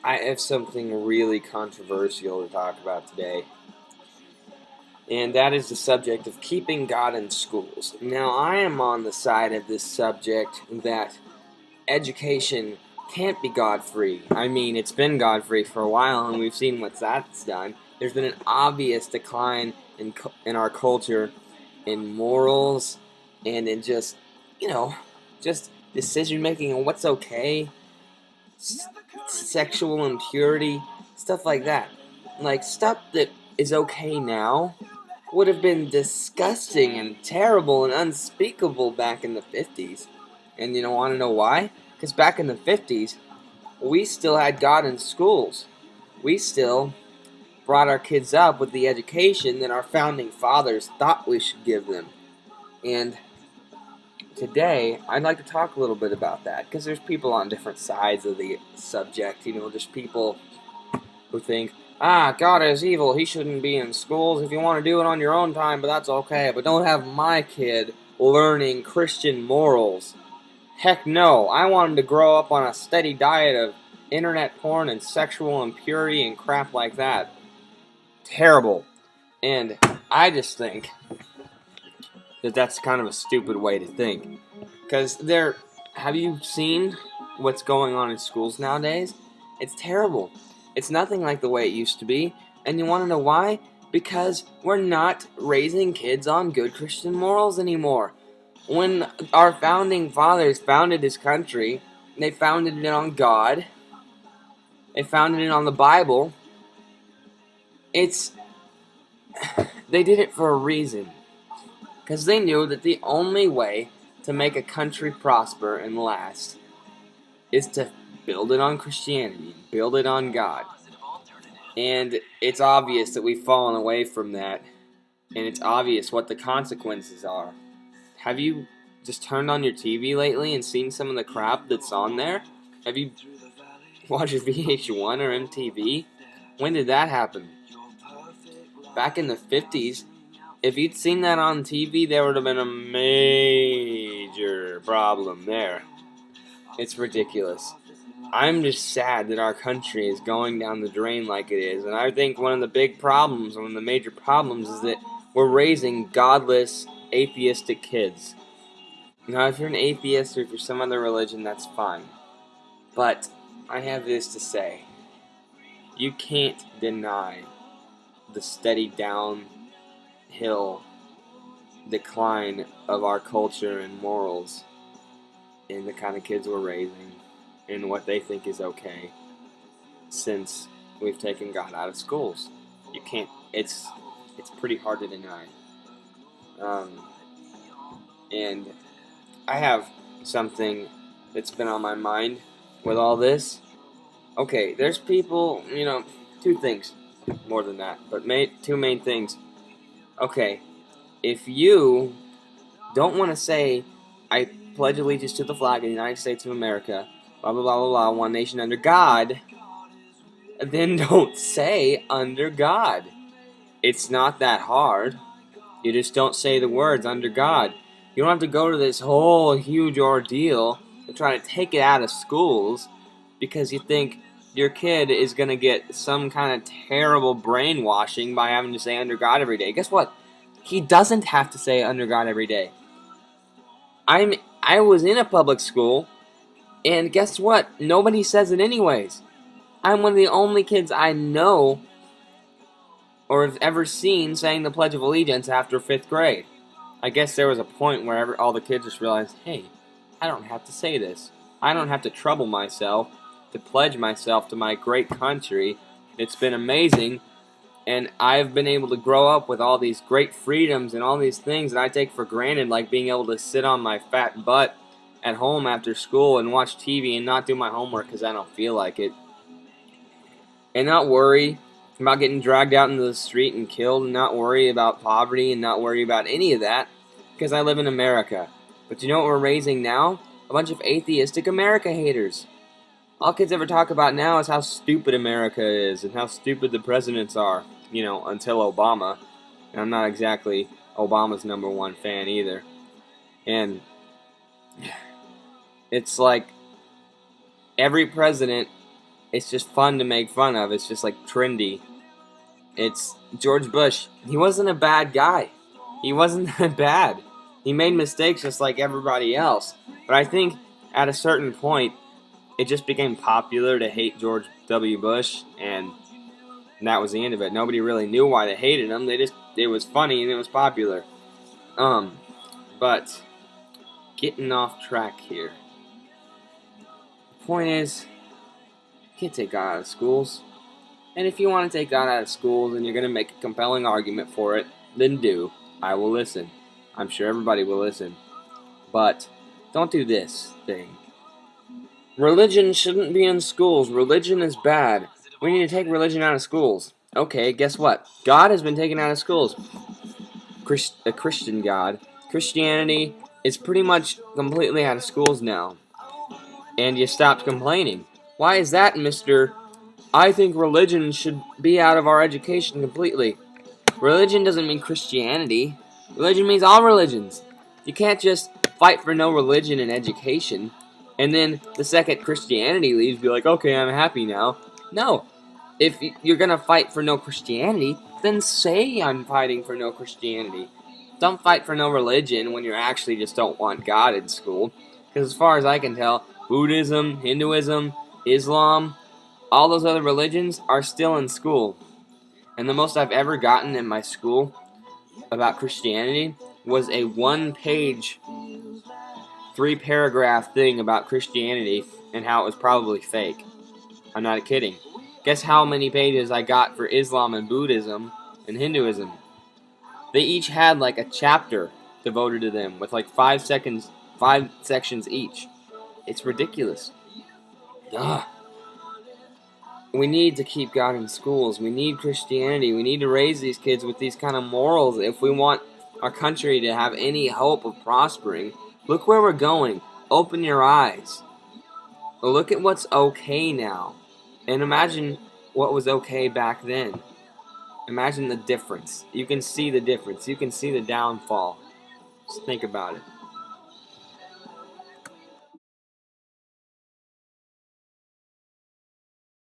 I have something really controversial to talk about today, and that is the subject of keeping God in schools. Now, I am on the side of this subject that education can't be God-free. I mean, it's been God-free for a while, and we've seen what that's done. There's been an obvious decline in our culture, in morals, and in just decision making and what's okay, sexual impurity, stuff like that. Like, stuff that is okay now would have been disgusting and terrible and unspeakable back in the 50s. And you don't want to know why? Because back in the 50s, we still had God in schools. We still brought our kids up with the education that our founding fathers thought we should give them. And today, I'd like to talk a little bit about that, because there's people on different sides of the subject. There's people who think, God is evil, he shouldn't be in schools. If you want to do it on your own time, but that's okay. But don't have my kid learning Christian morals. Heck no, I want him to grow up on a steady diet of internet porn and sexual impurity and crap like that. Terrible. And I just think that that's kind of a stupid way to think. Because have you seen what's going on in schools nowadays? It's terrible. It's nothing like the way it used to be. And you want to know why? Because we're not raising kids on good Christian morals anymore. When our founding fathers founded this country, they founded it on God. They founded it on the Bible. They did it for a reason. Because they knew that the only way to make a country prosper and last is to build it on Christianity, build it on God. And it's obvious that we've fallen away from that, and it's obvious what the consequences are. Have you just turned on your TV lately and seen some of the crap that's on there? Have you watched VH1 or MTV? When did that happen? Back in the 50s, if you'd seen that on TV, there would have been a major problem there. It's ridiculous. I'm just sad that our country is going down the drain like it is, and I think one of the major problems is that we're raising godless, atheistic kids. Now, if you're an atheist or if you're some other religion, that's fine. But I have this to say. You can't deny the steady downhill decline of our culture and morals and the kind of kids we're raising and what they think is okay since we've taken God out of schools. You can't. It's pretty hard to deny. And I have something that's been on my mind with all this. Okay, there's people, two things, more than that, but two main things. Okay, if you don't want to say, I pledge allegiance to the flag of the United States of America, blah, blah, blah, blah, blah, one nation under God, then don't say under God. It's not that hard. You just don't say the words under God. You don't have to go to this whole huge ordeal to try to take it out of schools because you think your kid is going to get some kind of terrible brainwashing by having to say under God every day. Guess what? He doesn't have to say under God every day. I was in a public school, and guess what? Nobody says it anyways. I'm one of the only kids I know or have ever seen saying the Pledge of Allegiance after 5th grade. I guess there was a point where all the kids just realized, hey, I don't have to say this. I don't have to trouble myself to pledge myself to my great country. It's been amazing, and I've been able to grow up with all these great freedoms and all these things that I take for granted, like being able to sit on my fat butt at home after school and watch TV and not do my homework because I don't feel like it. And not worry about getting dragged out into the street and killed, and not worry about poverty, and not worry about any of that, because I live in America. But you know what we're raising now? A bunch of atheistic America haters. All kids ever talk about now is how stupid America is, and how stupid the presidents are, until Obama. And I'm not exactly Obama's #1 fan either. And it's like every president It's just fun to make fun of. It's just like trendy. It's George Bush. He wasn't a bad guy. He wasn't that bad. He made mistakes just like everybody else. But I think at a certain point, it just became popular to hate George W. Bush, and that was the end of it. Nobody really knew why they hated him. It was funny and it was popular. But getting off track here. The point is, you can't take God out of schools. And if you want to take God out of schools and you're going to make a compelling argument for it, then do. I will listen. I'm sure everybody will listen. But don't do this thing. Religion shouldn't be in schools. Religion is bad. We need to take religion out of schools. Okay, guess what? God has been taken out of schools. A Christian God. Christianity is pretty much completely out of schools now. And you stopped complaining. Why is that, Mr. I think religion should be out of our education completely. Religion doesn't mean Christianity. Religion means all religions. You can't just fight for no religion in education, and then the second Christianity leaves, be like, okay, I'm happy now. No. If you're going to fight for no Christianity, then say I'm fighting for no Christianity. Don't fight for no religion when you actually just don't want God in school. Because as far as I can tell, Buddhism, Hinduism, Islam, all those other religions are still in school. And the most I've ever gotten in my school about Christianity was a 1-page, 3-paragraph thing about Christianity and how it was probably fake. I'm not kidding. Guess how many pages I got for Islam and Buddhism and Hinduism? They each had like a chapter devoted to them with like 5 sections each. It's ridiculous. Ugh. We need to keep God in schools. We need Christianity. We need to raise these kids with these kind of morals if we want our country to have any hope of prospering. Look where we're going. Open your eyes. Look at what's okay now. And imagine what was okay back then. Imagine the difference. You can see the difference. You can see the downfall. Just think about it.